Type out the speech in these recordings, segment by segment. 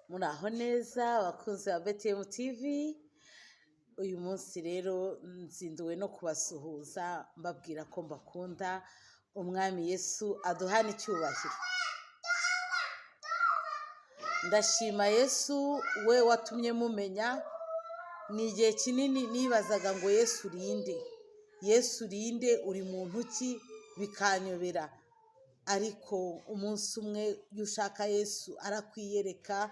Muraho neza abakunzi ba BTM TV, uyu munsi rero nzinduwe no kubasuhuza mbabwira ko mbakunda. Umwami Yesu aduhana icyubahiro. Ndashima Yesu we watumye mumenya. Ni igihe kinini nibazaga ngo Yesu urinde, Yesu urinde, uri muntu ki, bikanyobera. Ariko umunsi umwe iyo ushaka Yesu arakwiyereka.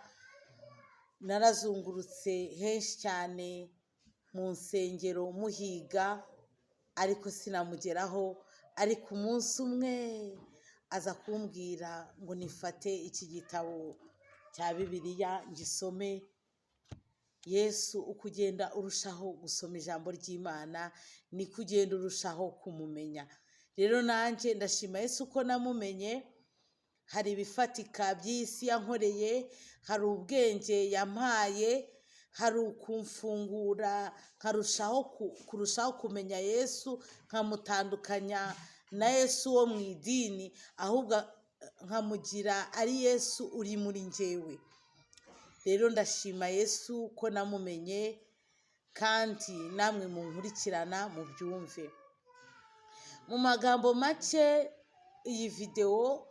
Narazungurutse henshi cyane mu nsengero muhiga, ariko sinamugeraho. Ariko umunsi umwe aza kumbwira ngo nifate iki gitabo cya Bibiliya ngisome. Yesu uko ugenda urushaho gusoma ijambo ry'Imana niko ugenda urushaho kumumenya. Rero nanjye ndashima Yesu ko namumenye. Hari ibifatika by'isi yankoreye, hari ubwenge yampaye, hari ukumfungura kurushaho kumenya Yesu, nkamutandukanya na Yesu wo mu idini, ahubwo nkamugira ari Yesu uri muri njyewe. Rero ndashima Yesu ko namumenye, kandi namwe munkurikirana mubyumve. Mu magambo make, iyi videwo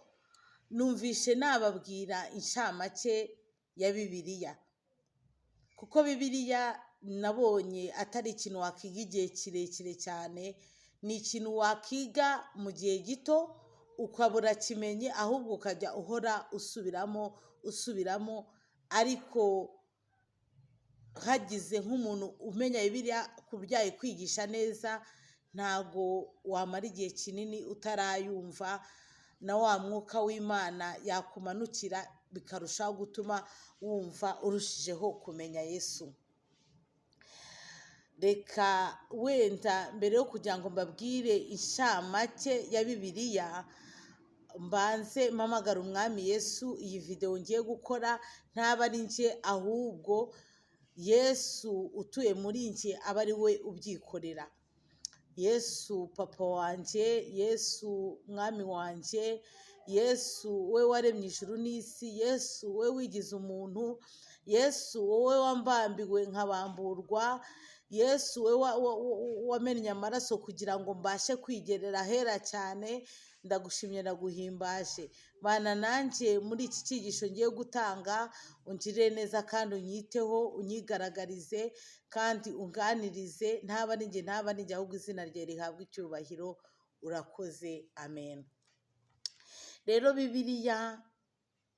numvishe nababwira inshamake ya Bibiliya, kuko Bibiliya nabonye atari ikintu wakiga igihe kirekire cyane. Ni ikintu wakiga mu gihe gito ukabura kimenye, ahubwo ukajya uhora usubiramo. Ariko hagize nk'umuntu umenya Bibiliya kubyaye kwigisha neza, ntago wamara igihe kinini utarayumva, na wa mwuka w'Imana yakumanukira bikarushaho gutuma wumva urushijeho kumenya Yesu. Reka wenda mbere yo kugira ngo mbabwire inshamake ya Bibiliya, mbanze mpamagara umwami Yesu. Iyi videwo ngiye gukora ntaba ari njye, ahubwo Yesu utuye muri njye aba ari we ubyikorera. Yesu papa wanjye, Yesu mwami wanjye, Yesu we waremye ijuru n'isi, Yesu we wigize umuntu, Yesu wowe wambambiwe nkabamburwa, Yesu we wamennye amaraso kugira ngo mbashe kwigerera ahera cyane. Ndagushimye, ndaguhimbaje. Bana nanjye muri iki cyigisho ngiye gutanga, ungirire neza kandi unyiteho, unyigaragarize kandi unganirize. Ntaba ari njye, ahubwo izina rye rihabwa icyubahiro. Urakoze, amen. Rero Bibiliya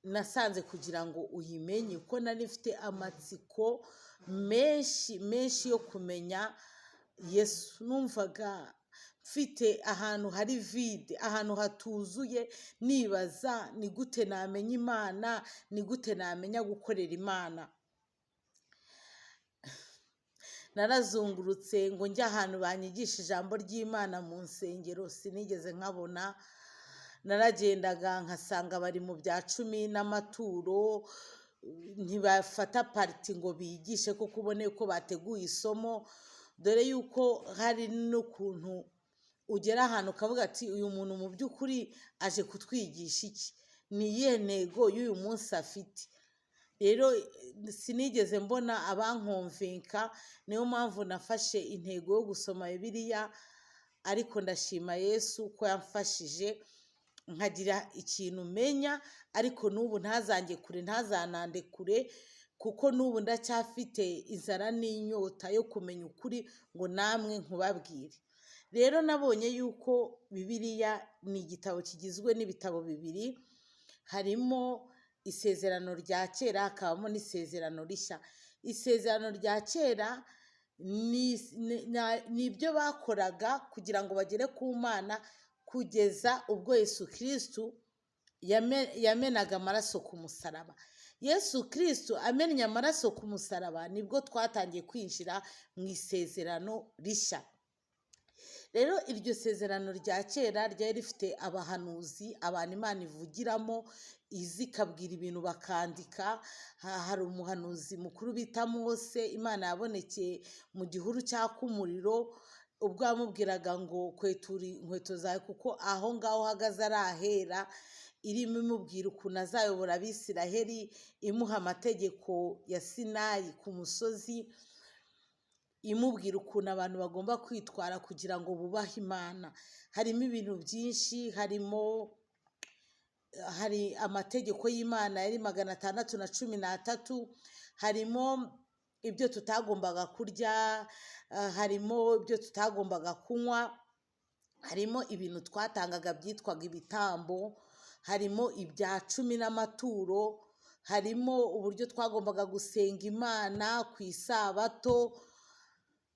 nasanze kugira ngo uyimenye, uko nari mfite amatsiko menshi yo kumenya Yesu. Numvaga mfite ahantu hari vide, ahantu hatuzuye, nibaza ni gute namenya Imana, ni gute namenya gukorera Imana. Narazungurutse ngo njye ahantu banyigisha ijambo ry'Imana mu nsengero, sinigeze nkabona. Naragendaga nkasanga bari mu bya cumi n'amaturo, ntibafata pariti ngo bigishe, kuko ubone ko bateguye isomo. Dore yuko hari n'ukuntu ugera ahantu ukavuga ati uyu muntu mu by'ukuri aje kutwigisha iki, ni iyihe ntego y'uyu munsi afite. Rero sinigeze mbona abankonvenka, niyo mpamvu nafashe intego yo gusoma Bibiliya. Ariko ndashima Yesu ko yamfashije nkagira ikintu menya, ariko n'ubu ntazange kure, ntazanande kure, kuko n'ubu ndacyafite inzara n'inyota yo kumenya ukuri ngo namwe nkubabwire. Rero nabonye yuko Bibiliya ni igitabo kigizwe n'ibitabo bibiri. Harimo isezerano rya kera, hakabamo n'isezerano rishya. Isezerano rya kera ni ibyo bakoraga kugira ngo bagere ku Mana, kugeza ubwo Yesu Kristo yamenaga amaraso ku musaraba. Yesu Kristo amennye amaraso ku musaraba, nibwo twatangiye kwinjira mu isezerano rishya. Rero iryo sezerano rya kera ryari rifite abahanuzi, abantu Imana ivugiramo, ikabwira ibintu bakandika. Hari umuhanuzi mukuru bita Mose, Imana yabonekeye mu gihuru cyaka umuriro, ubwo yamubwiraga ngo kwetura inkweto zawe kuko aho ngaho uhagaze ari ahera. irimo imubwira ukuntu azayobora abisiraheli, imuha amategeko ya Sinayi ku musozi, imubwira ukuntu abantu bagomba kwitwara kugira ngo bubahe Imana. Harimo ibintu byinshi, hari amategeko y'Imana yari 613, harimo ibyo tutagombaga kurya, harimo ibyo tutagombaga kunywa, harimo ibintu twatangaga byitwaga ibitambo, harimo ibya cumi n'amaturo, harimo uburyo twagombaga gusenga Imana ku isabato.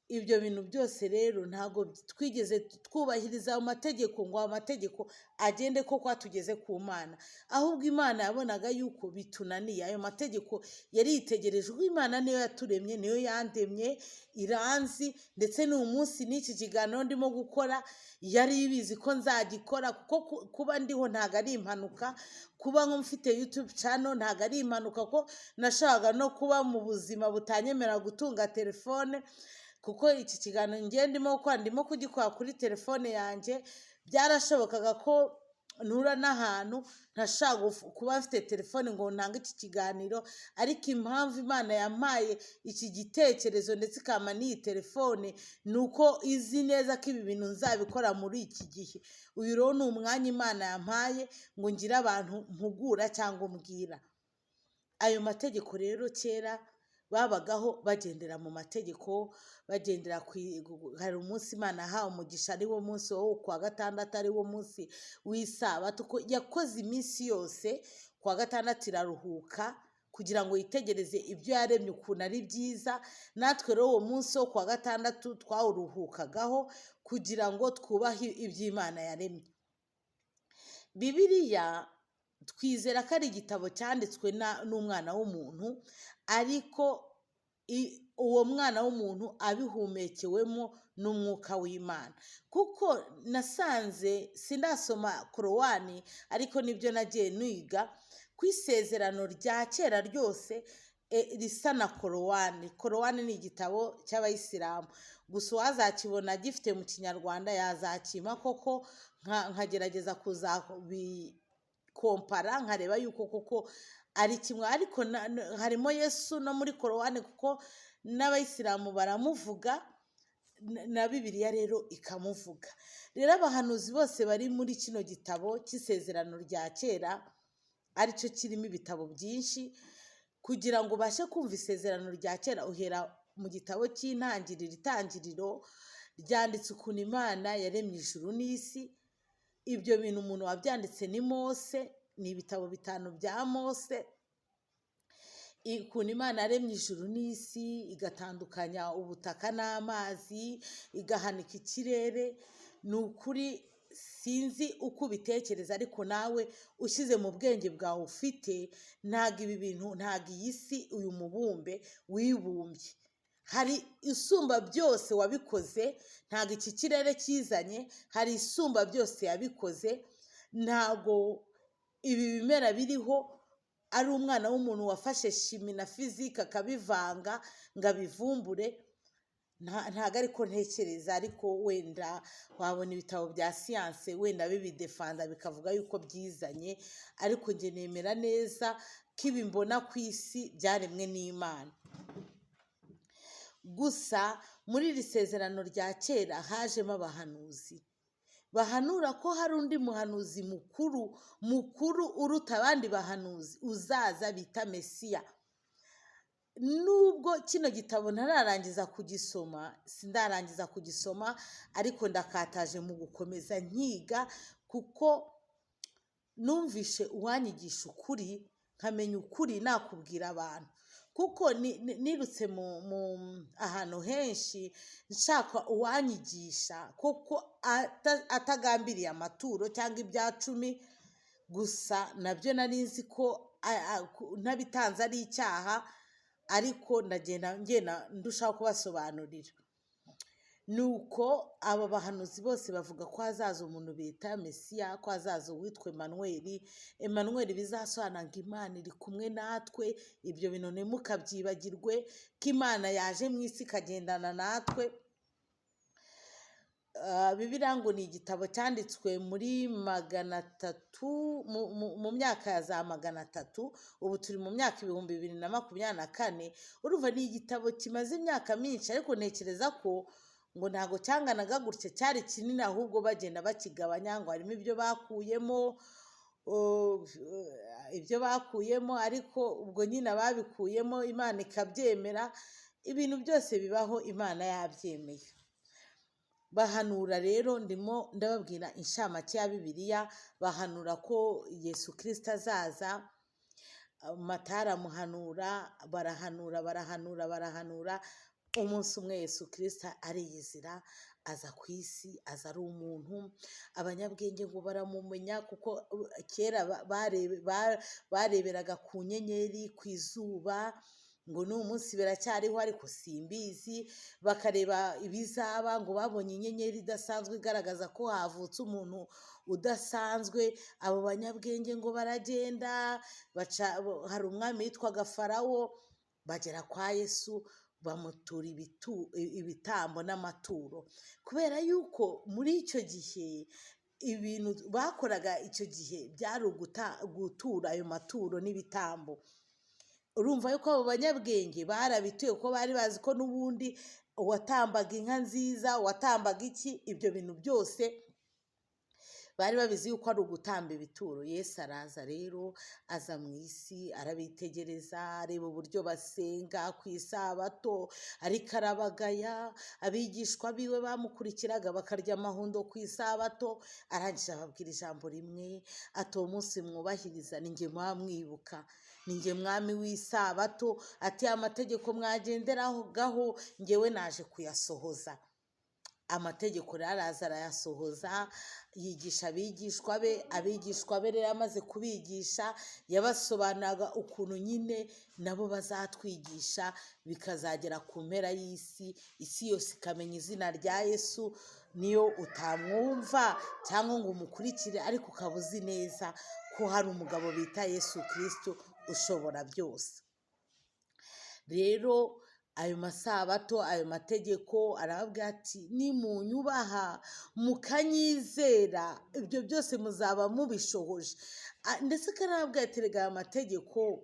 Ibyo bintu byose rero ntabwo twigeze twubahiriza ayo mategeko ngo ayo mategeko agende koko atugeze ku Mana, ahubwo Imana yabonaga yuko bitunaniye. Ayo mategeko yari yitegereje ko Imana niyo yaturemye, niyo yandemye, iranzi, ndetse n'uyu munsi n'iki kiganiro ndimo gukora yari ibizi ko nzagikora, kuko kuba ndiho ntabwo ari impanuka, kuba mfite YouTube channel ntabwo ari impanuka, ko nashakaga no kuba mu buzima butanyemera gutunga telefone, kuko iki kiganiro ngiye ndimo gukora ndimo kugikora kuri telefone yanjye. Byarashobokaga ko ntura n'ahantu ntashaka kuba mfite telefone ngo ntange iki kiganiro, ariko impamvu Imana yampaye iki gitekerezo ndetse ikampa n'iyi telefone ni uko izi neza ko ibi bintu nzabikora muri iki gihe. Uyu rero ni umwanya Imana yampaye ngo ngire abantu mpugura cyangwa mbwira. Ayo mategeko rero kera babagaho bagendera mu mategeko, bagendera hari umunsi Imana yahawe umugisha, ari wo munsi wo kuwa gatandatu, ari wo munsi w'isabato. Yakoze iminsi yose, kuwa gatandatu iraruhuka kugira ngo yitegereze ibyo yaremye ukuntu ari byiza. Natwe rero uwo munsi wo kuwa gatandatu twawuruhukagaho kugira ngo twubahe iby'Imana yaremye. Bibiliya twizera ko ari igitabo cyanditswe n'umwana w'umuntu, ariko uwo mwana w'umuntu abihumekewemo n'umwuka w'Imana. Kuko nasanze sindasoma korowani, ariko nibyo nagiye niga ku isezerano rya kera ryose risa na korowani. Korowani ni igitabo cy'abayisilamu, gusa uwazakibona gifite mu kinyarwanda yazakima koko, nkagerageza kuzabikompara nkareba yuko koko ari kimwe. Ariko harimo Yesu no muri korowani, kuko n'abayisilamu baramuvuga, na Bibiliya rero ikamuvuga. Rero abahanuzi bose bari muri kino gitabo cy'isezerano rya kera, aricyo kirimo ibitabo byinshi, kugira ngo ubashe kumva isezerano rya kera uhera mu gitabo cy'Intangiriro. Ryanditse ukuntu Imana yaremye ijuru n'isi. Ibyo bintu umuntu wabyanditse ni Mose, ni ibitabo 5 bya Mose. Ukuntu Imana yaremye ijuru n'isi, igatandukanya ubutaka n'amazi, igahanika ikirere. Ni ukuri sinzi uko ubitekereza, ariko nawe ushyize mu bwenge bwawe ufite, ntabwo ibi bintu, ntabwo iyi si, uyu mubumbe wibumbye, hari isumba byose wabikoze. Ntabwo iki kirere kizanye, hari isumba byose yabikoze. Ntabwo ibi bimera biriho ari umwana w'umuntu wafashe shimi na fizike akabivanga ngo abivumbure. Ntabwo ariko ntekereza, ariko wenda wabona ibitabo bya siyanse wenda bibidefanda bikavuga yuko byizanye, ariko njye nemera neza ko ibi mbona ku isi byaremwe n'Imana. Gusa muri iri sezerano rya kera hajemo abahanuzi bahanura ko hari undi muhanuzi mukuru uruta abandi bahanuzi uzaza, bita Mesiya. Nubwo kino gitabo ntararangiza kugisoma, sindarangiza kugisoma, ariko ndakataje mu gukomeza nkiga, kuko numvishe uwanyigisha ukuri, nkamenya ukuri nakubwira abantu. Kuko nirutse mu ahantu henshi nshaka uwanyigisha koko atagambiriye amaturo cyangwa ibya 10 gusa. Nabyo nari nzi ko ntabitanze ari icyaha, ariko ngenda ndushaho kubasobanurira. Nuko aba bahanuzi bose bavuga ko hazaza umuntu bita Mesiya, ko hazaza uwitwa Emmanuel. Bizasobanura ngo Imana iri kumwe natwe. Ibyo bintu ntimukabyibagirwe, ko Imana yaje mu isi ikagendana natwe. Bibiliya ngo ni igitabo cyanditswe muri 300 mu myaka ya za 300, ubu turi mu myaka 2024. Urumva ni igitabo kimaze imyaka myinshi, ariko ntekereza ko ngo ntabwo cyanganaga gutya, cyari kinini, ahubwo bagenda bakigabanya ngo harimo ibyo bakuyemo, ariko ubwo nyine ababikuyemo Imana ikabyemera. Ibintu byose bibaho Imana yabyemeye. Bahanura rero, ndimo ndababwira inshamake ya Bibiliya. Bahanura ko Yesu Kristo azaza. Matayo aramuhanura, barahanura. Umunsi umwe Yesu Kristo ariyizira, aza ku isi, aza ari umuntu. Abanyabwenge ngo baramumenya, kuko kera bareberaga ku nyenyeri, ku izuba, ngo n'uyu munsi biracyariho ariko simbizi. Bakareba ibizaba, ngo babonye inyenyeri idasanzwe igaragaza ko havutse umuntu udasanzwe. Abo banyabwenge ngo baragenda hari umwami witwaga Farawo, bagera kwa Yesu bamutura ibitambo n'amaturo, kubera yuko muri icyo gihe ibintu bakoraga icyo gihe byari gutura ayo maturo n'ibitambo. Urumva yuko abo banyabwenge barabituye, kuko bari bazi ko n'ubundi watambaga inka nziza, watambaga ibyo bintu byose bari babizi yuko ari ugutamba ibituro. Yesu araza rero, aza mu isi, arabitegereza, areba uburyo basenga ku isabato, ariko arabagaya. Abigishwa biwe bamukurikiraga bakarya amahundo ku isabato. Arangije ababwira ijambo rimwe, ati uwo munsi mwubahiriza ni njye mwamwibuka, ni njye mwami w'isabato. Ati amategeko mwagenderagaho njyewe naje kuyasohoza. Amategeko rero araza arayasohoza, yigisha abigishwa be. Abigishwa be rero amaze kubigisha, yabasobanuraga ukuntu nyine nabo bazatwigisha, bikazagera ku mpera y'isi, isi yose ikamenya izina rya Yesu. Niyo utamwumva cyangwa ngo umukurikire, ariko ukaba uzi neza ko hari umugabo bita Yesu Kristo ushobora byose. Rero ayo masabato, ayo mategeko, arababwira ati nimunyubaha mukanyizera, ibyo byose muzaba mubishohoje. Ndetse kanababwira ati rega aya mategeko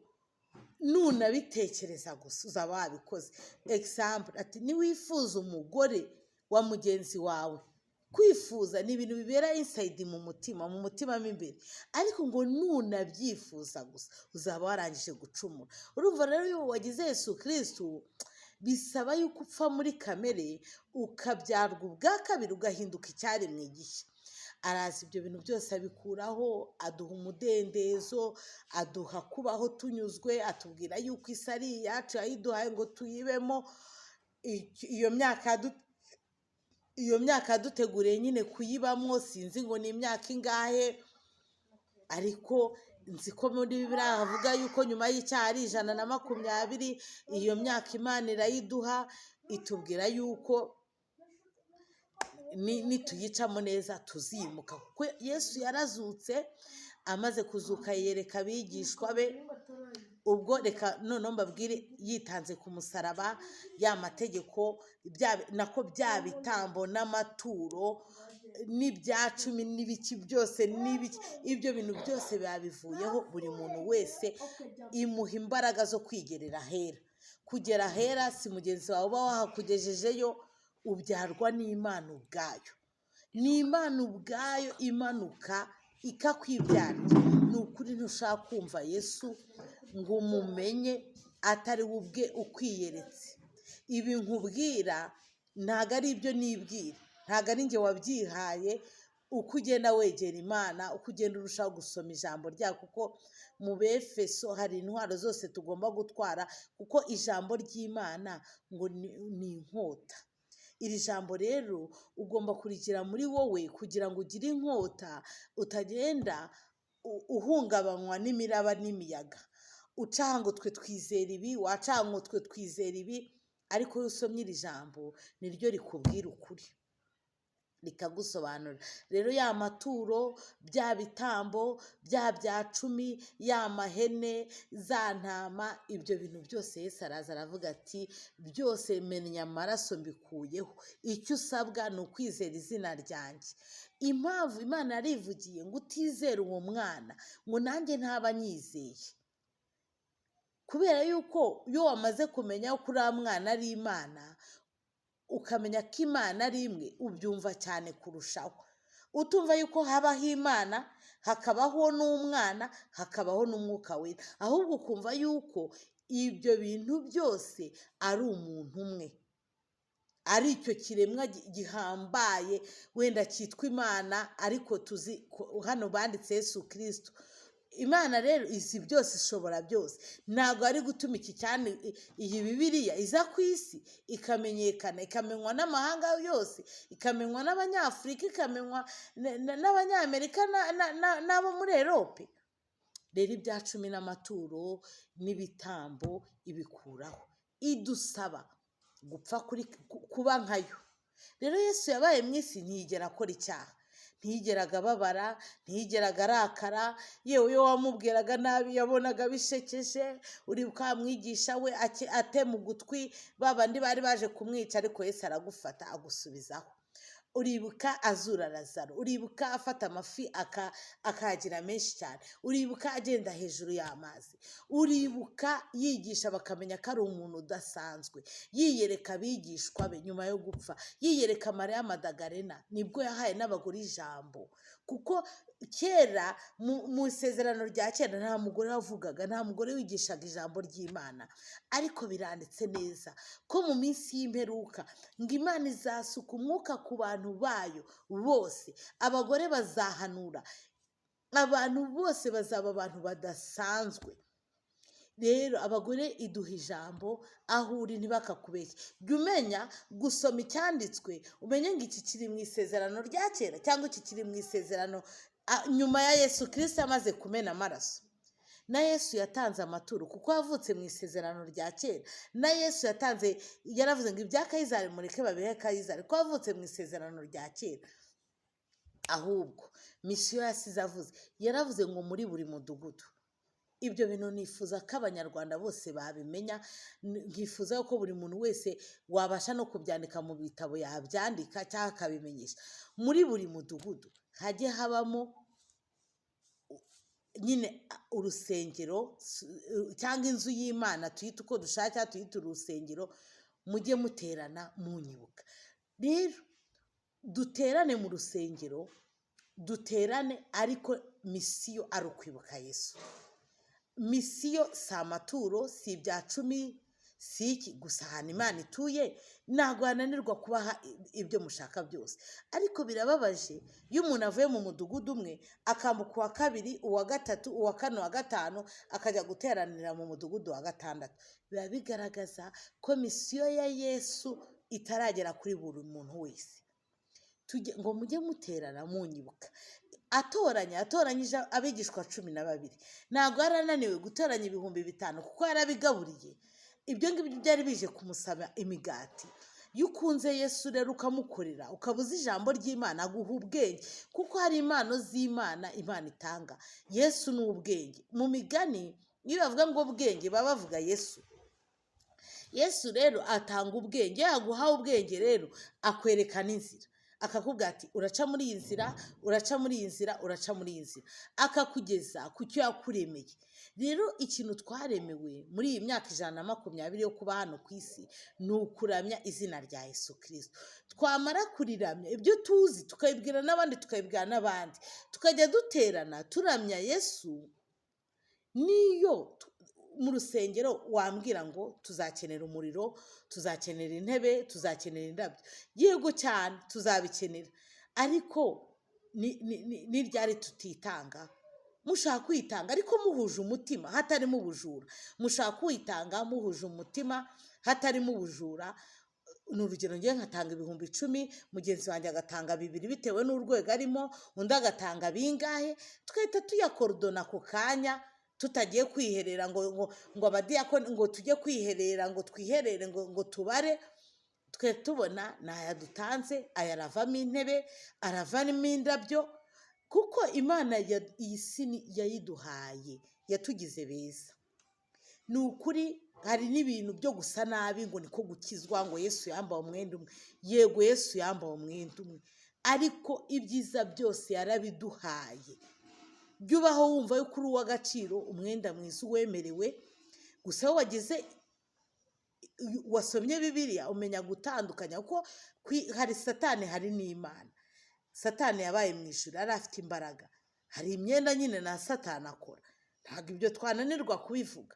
nunabitekereza gusa uzaba wabikoze. Example, ati niwifuza umugore wa mugenzi wawe, kwifuza ni ibintu bibera inside mu mutima mo imbere, ariko ngo nunabyifuza gusa uzaba warangije gucumura. Urumva rero iyo wagize Yesu Kristo, bisaba yuko upfa muri kamere, ukabyarwa ubwa kabiri, ugahinduka icyaremwe gishya. Arazi ibyo bintu byose abikuraho, aduha umudendezo, aduha kubaho tunyuzwe, atubwira yuko isi ari iyacu, yayiduhaye ngo tuyibemo. Iyo myaka yaduteguriye nyine kuyibamo, sinzi ngo ni imyaka ingahe, ariko nzi ko muri Bibiliya havuga yuko nyuma y'icyaha ari 120. Iyo myaka Imana irayiduha, itubwira yuko nituyicamo neza tuzimuka, kuko Yesu yarazutse. Amaze kuzuka yereka abigishwa be, ubwo reka noneho mbabwire, yitanze ku musaraba, ya mategeko nako bya bitambo n'amaturo n'ibya cumi n'ibiki byose, ibyo bintu byose bivuyeho. Buri muntu wese imuha imbaraga zo kwigerera ahera. Kugera ahera si mugenzi wawe uba wahakugejejeyo, ubyarwa n'Imana ubwayo. Ni Imana ubwayo imanuka ikakwibyarira. Ni ukuri ntushaka kumva Yesu ngo umumenye atari we ubwe ukwiyeretse. Ibi nkubwira ntabwo ari ibyo nibwira, ntabwo ari njye wabyihaye. Uko ugenda wegera Imana, uko ugenda urushaho gusoma ijambo ryayo, kuko mu Befeso hari intwaro zose tugomba gutwara, kuko ijambo ry'Imana ngo ni inkota. Iri jambo rero ugomba kurigira muri wowe kugira ngo ugire inkota, utagenda uhungabanywa n'imiraba n'imiyaga. Ucaha ngo twe twizera ibi, wacaha ngo twe twizera ibi, ariko iyo usomye iri jambo niryo rikubwira ukuri. rikagusobanurira. Rero ya maturo, bya bitambo, bya cumi, ya mahene, za ntama, ibyo bintu byose Yesu araza aravuga ati byose menya amaraso mbikuyeho, icyo usabwa ni ukwizera izina ryanjye. Impamvu Imana yarivugiye ngo utizere uwo mwana ngo nanjye ntaba nyizeye, kubera yuko iyo wamaze kumenya ko uriya mwana ari Imana, ukamenya ko Imana ari imwe, ubyumva cyane kurushaho. Utumva yuko habaho Imana, hakabaho n'umwana, hakabaho n'umwuka wera, ahubwo ukumva yuko ibyo bintu byose ari umuntu umwe, ari icyo kiremwa gihambaye wenda cyitwa Imana, ariko tuzi hano banditse Yesu Kristo. Imana rero izi byose, ishobora byose. Ntabwo ari gutuma iki cyane iyi Bibiliya iza ku isi ikamenyekana, ikamenywa n'amahanga yose, ikamenywa n'Abanyafurika, ikamenywa n'Abanyamerika n'abo muri Erope. Rero ibya cumi n'amaturo n'ibitambo ibikuraho, idusaba gupfa kuba nkayo. Rero Yesu yabaye mu isi ntiyigera akora icyaha, ntiyigeraga ababara, ntiyigeraga arakara, yewe iyo wamubwiraga nabi yabonaga bishekeje. Uribuka mwigisha we atema ugutwi babandi bari baje kumwica, ariko Yesu aragufata agusubizaho. Uribuka azura Lazaro, uribuka afata amafi akagira menshi cyane, uribuka agenda hejuru y'amazi, uribuka yigisha bakamenya ko ari umuntu udasanzwe, yiyereka abigishwa be nyuma yo gupfa, yiyereka Mariya Madagarena, nibwo yahaye n'abagore ijambo. Kuko kera mu isezerano rya kera nta mugore wavugaga, nta mugore wigishaga ijambo ry'Imana, ariko biranditse neza ko mu minsi y'imperuka ngo Imana izasuka umwuka ku bantu bayo bose, abagore bazahanura, abantu bose bazaba abantu badasanzwe. Rero abagore iduha ijambo aho uri ntibakakubeshye. Jya umenya gusoma icyanditswe, umenye ngo iki kiri mu isezerano rya kera cyangwa iki kiri mu isezerano nyuma ya Yesu Kristo amaze kumena amaraso. Na Yesu yatanze amaturo kuko yavutse mu isezerano rya kera. Na Yesu yaravuze ngo ibya Kayizari mureke babihe Kayizari, ko yavutse mu isezerano rya kera. Ahubwo misiyo yasize avuze, yaravuze ngo muri buri mudugudu. Ibyo bintu nifuza ko Abanyarwanda bose babimenya, nkifuza ko buri muntu wese wabasha no kubyandika mu bitabo yabyandika cyangwa akabimenyesha. Muri buri mudugudu hajye habamo nyine urusengero cyangwa inzu y'Imana, tuyite uko dushaka, tuyite urusengero, mujye muterana munyibuka. Rero duterane mu rusengero, duterane, ariko misiyo ari ukwibuka Yesu. Misiyo si amaturo, si ibya cumi, si iki gusa. Ahantu Imana ituye ntabwo hananirwa kubaha ibyo mushaka byose, ariko birababaje iyo umuntu avuye mu mudugudu umwe akambuka uwa kabiri, uwa gatatu, uwa kane, uwa gatanu, akajya guteranira mu mudugudu wa gatandatu. Biba bigaragaza ko misiyo ya Yesu itaragera kuri buri muntu wese. Ngo mujye muterana munyibuka. Atoranyije abigishwa 12, ntabwo yarananiwe gutoranya 5,000 kuko yarabigaburiye. Ibyo ngibyo byari bije kumusaba imigati. Iyo ukunze Yesu rero ukamukorera, ukabuza ijambo ry'Imana, aguha ubwenge, kuko hari impano z'Imana Imana itanga. Yesu ni ubwenge. Mu migani iyo bavuga ngo ubwenge baba bavuga Yesu. Yesu rero atanga ubwenge. Yaguha ubwenge rero akwerekana inzira, akakubwira ati uraca muri iyi nzira, uraca muri iyi nzira, uraca muri iyi nzira, akakugeza ku cyo yakuremeye. Rero ikintu twaremewe muri iyi myaka 120 yo kuba hano ku isi ni ukuramya izina rya Yesu Kristo. Twamara kuriramya, ibyo tuzi tukabibwira n'abandi, tukabibwira n'abandi, tukajya duterana turamya Yesu. Niyo mu rusengero wambwira ngo tuzakenera umuriro, tuzakenera intebe, tuzakenera indabyo, yego cyane tuzabikenera, ariko ni ryari tutitanga? Mushaka kwitanga ariko muhuje umutima, hatarimo ubujura. Mushaka kwitanga muhuje umutima, hatarimo ubujura. Ni urugero, ngiye nkatanga 10,000, mugenzi wanjye agatanga 2 bitewe n'urwego arimo, undi agatanga bingahe, twahita tuyakorodona ako kanya, tutagiye kwiherera ngo abadiyakoni ngo tujye kwiherera ngo twiherere ngo tubare. twe tubona ni aya dutanze, aya aravamo intebe, aravamo indabyo, kuko imana iyi si yayiduhaye, yatugize beza. Ni ukuri hari n'ibintu byo gusa nabi ngo niko gukizwa, ngo Yesu yambaye umwenda umwe. Yego, Yesu yambaye umwenda umwe, ariko ibyiza byose yarabiduhaye. Jya ubaho wumva yuko uri uw'agaciro, umwenda mwiza uwemerewe. Gusa iyo wasomye Bibiliya umenya gutandukanya, kuko hari Satani hari n'Imana. Satani yabaye mu ijuru, yari afite imbaraga. Hari imyenda nyine na Satani akora, ntabwo ibyo twananirwa kubivuga.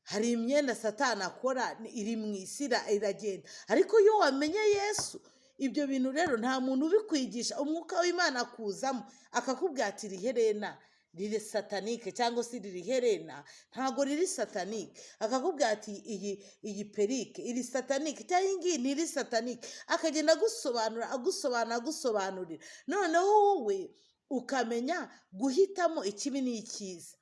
Hari imyenda Satani akora iri mu isi iragenda, ariko iyo wamenye Yesu, ibyo bintu rero nta muntu ubikwigisha. Umwuka w'Imana akuzamo akakubwira ati iri herena riri satanike, cyangwa se riri herena ntabwo riri satanike. Akakubwira ati iyi perike iri satanike, cyangwa iyi ngiyi ntiri satanike. Akagenda agusobanurira, noneho wowe ukamenya guhitamo ikibi n'icyiza,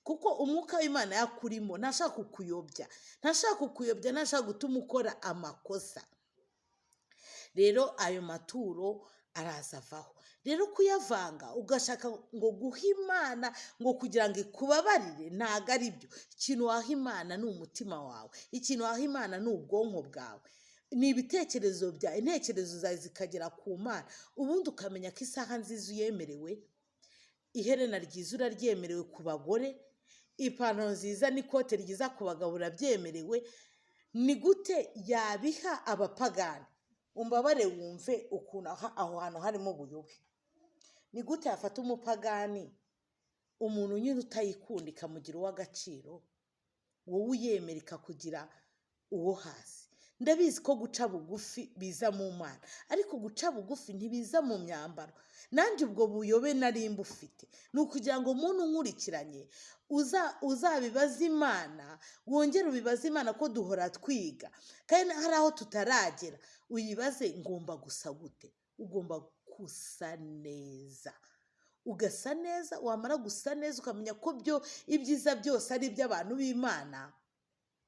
kuko umwuka w'Imana yakurimo ntashaka kukuyobya, ntashaka gutuma ukora amakosa. Rero ayo maturo araza avaho. Rero kuyavanga ugashaka ngo guha Imana ngo kugira ngo ikubabarire, ntabwo ari byo. Ikintu waha Imana ni umutima wawe, ikintu waha Imana ni ubwonko bwawe, ni ibitekerezo byawe. Intekerezo zawe zikagera ku Mana, ubundi ukamenya ko isaha nziza uyemerewe, iherena ryiza uraryemerewe ku bagore, ipantaro nziza n'ikote ryiza ku bagabo urabyemerewe. Ni gute yabiha abapagani? Umbabare wumve ukuntu aho hantu harimo ubuyobe. Ni gute yafata umupagani, umuntu nyine utayikunda, ikamugira uw'agaciro, wowe uyemera ikakugira uwo hasi? Ndabizi ko guca bugufi biza mu Mana, ariko guca bugufi ntibiza mu myambaro. Nanjye ubwo buyobe nari mbufite. Ni ukugira ngo umuntu unkurikiranye uzabibaza Imana, wongere ubibaze Imana, ko duhora twiga kandi hari aho tutaragera. Uyibaze, ngomba gusa gute? Ugomba gusa neza, ugasa neza. Wamara gusa neza ukamenya ko ibyiza byose ari iby'abantu b'Imana.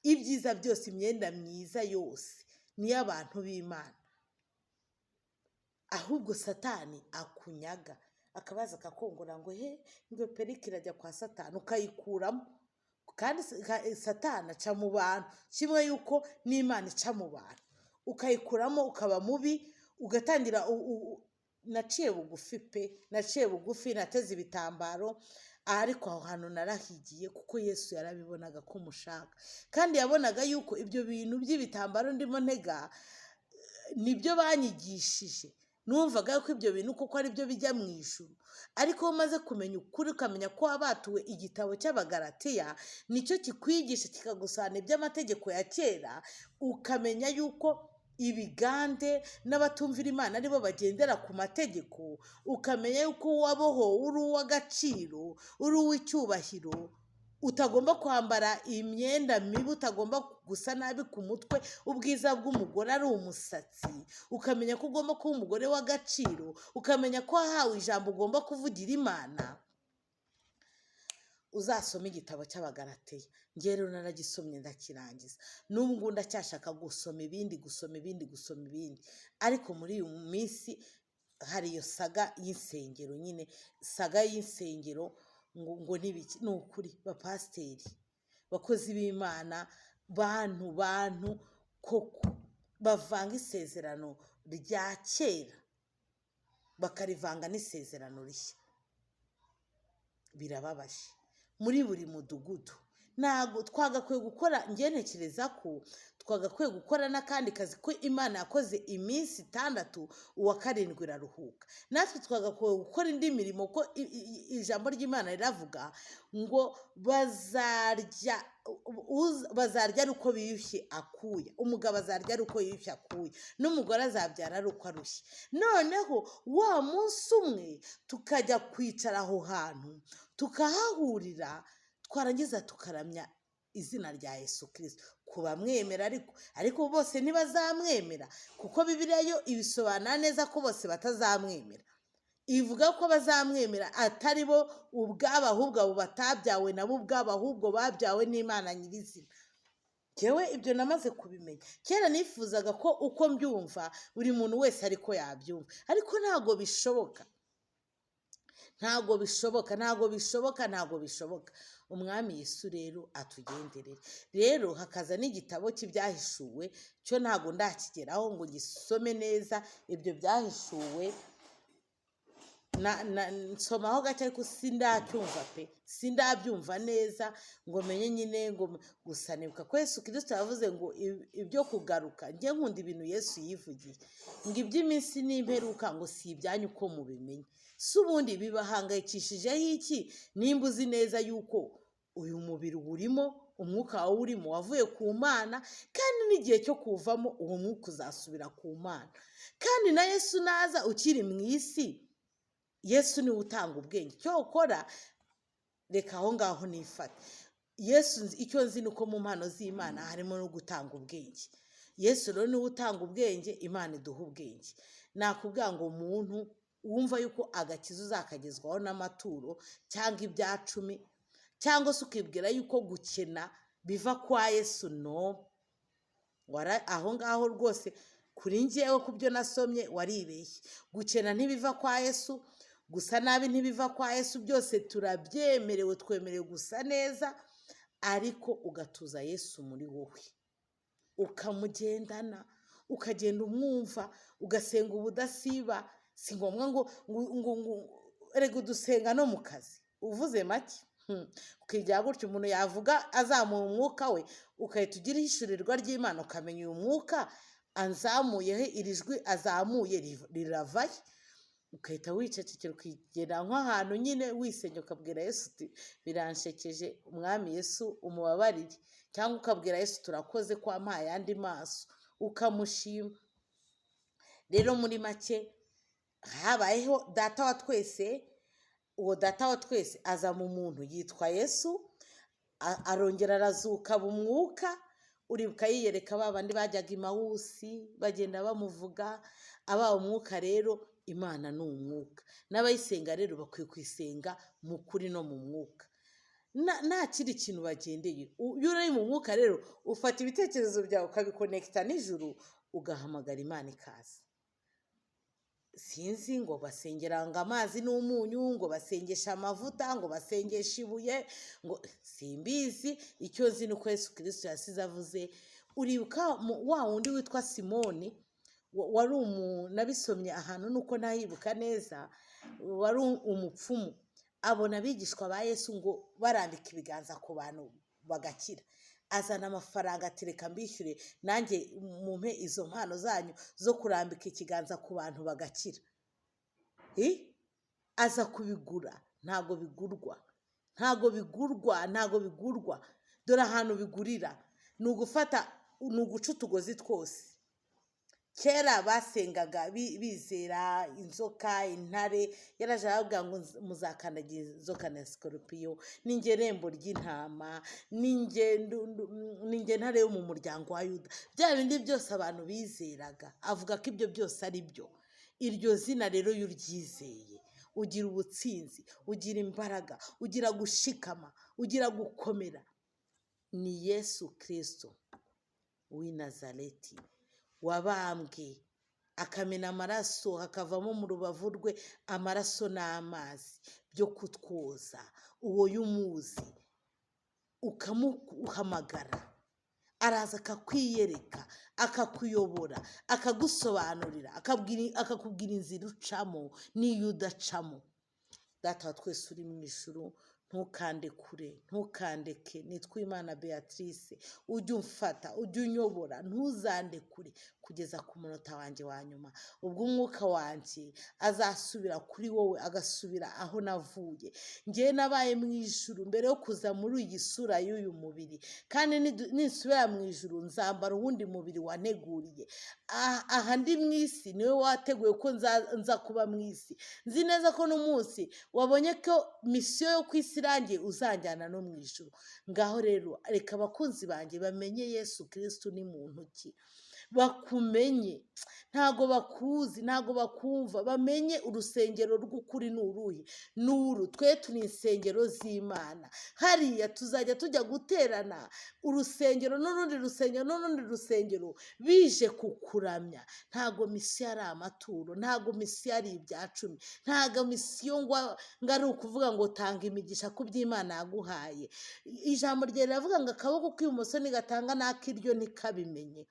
Ibyiza byose, imyenda myiza yose ni iy'abantu b'Imana. Ahubwo Satani akunyaga, akabaza akakongora ngo ngo perike irajya kwa Satani, ukayikuramo. Kandi Satani aca mu bantu, kimwe yuko n'Imana ica mu bantu. Ukayikuramo ukaba mubi, ugatangira naciye bugufi, nateze ibitambaro. Ariko aho hantu narahigiye, kuko Yesu yarabibonaga ko mushaka, kandi yabonaga yuko ibyo bintu by'ibitambaro ndimo ntega nibyo banyigishije. Numvaga ko ibyo bintu kuko ari byo bijya mu ijuru, ariko iyo umaze kumenya ukuri, ukamenya ko wabatuwe igitabo cy'Abagalatiya, nicyo kikwigisha kikagusana iby'amategeko ya kera, ukamenya yuko ibigande n'abatumvira Imana aribo bagendera ku mategeko. Ukamenya yuko waboho uri uw'agaciro, uri uw'icyubahiro, utagomba kwambara imyenda mibi, utagomba gusa nabi ku mutwe. Ubwiza bw'umugore ari umusatsi. Ukamenya ko ugomba kuba umugore w'agaciro, ukamenya ko wahawe ijambo ugomba kuvugira Imana. Uzasoma igitabo cy'Abagalatiya. Njye rero naragisomye ndakirangiza, n'ubu ngubu ndacyashaka gusoma ibindi, ariko muri uyu minsi hari iyo saga y'insengero, nyine saga y'insengero, ngo n'ibiki. Ni ukuri bapasiteri, bakozi b'Imana, bantu koko bavanga isezerano rya kera bakarivanga n'isezerano rishya. Birababaje. Muri buri mudugudu ntabwo twagakwiye gukora. Njye ntekereza ko twagakwiye gukora n'akandi kazi, ko Imana yakoze iminsi 6, uwa karindwi iraruhuka. Natwe twagakwiye gukora indi mirimo, ko ijambo ry'Imana riravuga ngo bazarya ari uko biyushye akuya. Umugabo azarya ari uko yiyushye akuya, n'umugore azabyara ari uko arushye. Noneho wa munsi umwe tukajya kwicara aho hantu, tukahahurira, twarangiza tukaramya izina rya Yesu Kristo. Kubamwemera ariko bose ntibazamwemera, kuko Bibiliya yo ibisobanura neza ko bose batazamwemera. Ivuga ko bazamwemera atari bo ubwabo, ahubwo abo batabyawe nabo ubwabo, ahubwo babyawe n'Imana nyirizina. Njyewe ibyo namaze kubimenya. Kera nifuzaga ko uko mbyumva buri muntu wese ariko yabyumva, ariko ntabwo bishoboka, ntabwo bishoboka, ntabwo bishoboka, ntabwo bishoboka. Umwami Yesu rero atugenderere. Rero hakaza n'igitabo cy'ibyahishuwe, cyo ntabwo ndakigeraho ngo gisome neza ibyo byahishuwe, nsomaho gake ariko sindacyumva pe, sindabyumva neza ngo menye nyine ngo gusa nibuka ko Yesu Kristo yavuze ngo ibyo kugaruka, njye nkunda ibintu Yesu yivugiye ngo iby'iminsi n'imperuka ngo si ibyanyu uko mubimenye. Si ubundi bibahangayikishijeho iki nimba uzi neza yuko uyu mubiri urimo, umwuka wawe urimo wavuye ku Mana, kandi n'igihe cyo kuvamo uwo mwuka uzasubira ku Mana. Kandi na Yesu naza ukiri mu isi, Yesu niwe utanga ubwenge. Icyo ukora reka aho ngaho nifate. Yesu icyo nzi nuko mu mpano z'Imana harimo no gutanga ubwenge. Yesu rero niwe utanga ubwenge, Imana iduha ubwenge. Nakubwira ngo umuntu wumva yuko agakiza uzakagezwaho n'amaturo cyangwa ibya cumi, cyangwa se ukibwira yuko gukena biva kwa Yesu, no, aho ngaho rwose kuri njyewe ku byo nasomye waribeshye. Gukena ntibiva kwa Yesu, gusa nabi ntibiva kwa Yesu, byose turabyemerewe, twemerewe gusa neza, ariko ugatuza Yesu muri wowe, ukamugendana, ukagenda umwumva, ugasenga ubudasiba. Si ngombwa ngo erega udusenga no mu kazi uvuze make, ukigira gutyo umuntu yavuga azamura umwuka we, ukahita ugira ihishurirwa ry'Imana, ukamenya uyu mwuka anzamuyeho, iri jwi azamuye riravaye, ukahita wicecekera, ukigera nk'ahantu nyine wisenya, ukabwira Yesu uti biranshekeje, Umwami Yesu umubabarire, cyangwa ukabwira Yesu turakoze ko wampaye ayandi maso, ukamushima. Rero muri make habayeho data wa twese. Uwo data wa twese aza mu muntu yitwa Yesu, arongera arazuka umwuka. Uribuka yiyereka ba bandi bajyaga Emawusi bagenda bamuvuga, aba umwuka. Rero Imana ni umwuka, n'abayisenga rero bakwiye kwisenga mu kuri no mu mwuka, nta kindi kintu bagendeye. Iyo uri mu mwuka rero ufata ibitekerezo byawe ukabikonekita n'ijuru, ugahamagara Imana ikaza. Sinzi ngo basengera ngo amazi n'umunyu, ngo basengesha amavuta, ngo basengesha ibuye, ngo simbizi. Icyo nzi ni uko Yesu Kristo yasize avuze. Uribuka wa wundi witwa Simoni, wari nabisomye ahantu nuko ntahibuka neza, wari umupfumu, abona abigishwa ba Yesu ngo barambika ibiganza ku bantu bagakira, azana amafaranga ati reka mbishyure nanjye mumpe izo mpano zanyu zo kurambika ikiganza ku bantu bagakira. Aza kubigura. Ntago bigurwa, ntago bigurwa, ntago bigurwa. Dore ahantu bigurira ni ugufata, ni uguca utugozi twose. Kera basengaga bizera inzoka, intare. Yaraje aravuga ngo muzakandagira inzoka na sikorupiyo, ninjye rembo ry'intama, ninjye ntare yo mu muryango wa Yuda. Bya bindi byose abantu bizeraga, avuga ko ibyo byose ari byo. Iryo zina rero iyo uryizeye ugira ubutsinzi, ugira imbaraga, ugira gushikama, ugira gukomera. Ni Yesu Kristo w'i Nazareti wabambwe, akamena amaraso, hakavamo mu rubavu rwe amaraso n'amazi byo kutwoza. Uwo y'umuzi ukamuhamagara, araza akakwiyereka, akakuyobora, akagusobanurira, akakubwira inzira ucamo n'iyo udacamo. Data wa twese uri mu ijuru, ntukandekure, ntukandeke. Nitwa Imana Beatrice, ujye umfata, ujye unyobora, ntuzandekure kugeza ku munota wanjye wa nyuma, ubwo umwuka wanjye azasubira kuri wowe, agasubira aho navuye. Njyewe nabaye mu ijuru mbere yo kuza muri iyi sura y'uyu mubiri, kandi nisubira mu ijuru nzambara uwundi mubiri wanteguriye. Aha ndi mu isi niwe wateguye ko nza kuba mu isi. Nzi neza ko n'umunsi wabonye ko misiyo yo ku isi irangiye uzanjyana no mu ijuru. Ngaho rero reka abakunzi banjye bamenye Yesu Kristo ni muntu ki, bakumenye, ntago bakuzi, ntago bakumva, bamenye urusengero rw'ukuri ni uruhe, n'uru twe turi insengero z'Imana. Hariya tuzajya tujya guterana urusengero n'urundi rusengero n'urundi rusengero bije kukuramya. Ntago misiyo ari amaturo, ntago misiyo ari ibya cumi, ntago misiyo ngo ari ukuvuga ngo tanga imigisha ku by'Imana yaguhaye. Ijambo rye riravuga ngo akaboko k'ibumoso nigatanga n'ak'iryo ntikabimenye.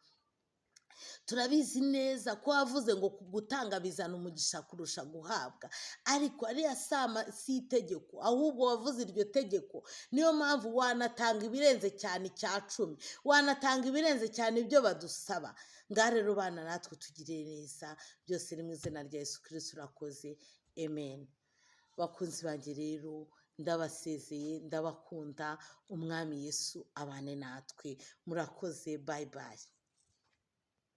Turabizi neza ko wavuze ngo gutanga bizana umugisha kurusha guhabwa, ariko ariya si itegeko, ahubwo wavuze iryo tegeko. Niyo mpamvu wanatanga ibirenze cyane icya cumi, wanatanga ibirenze cyane ibyo badusaba. Ngaho rero bana natwe tugirire neza, byose iri mu izina rya Yesu Kristo urakoze, amen. Bakunzi banjye rero ndabasezeye, ndabakunda, umwami Yesu abane natwe, murakoze, bye bye.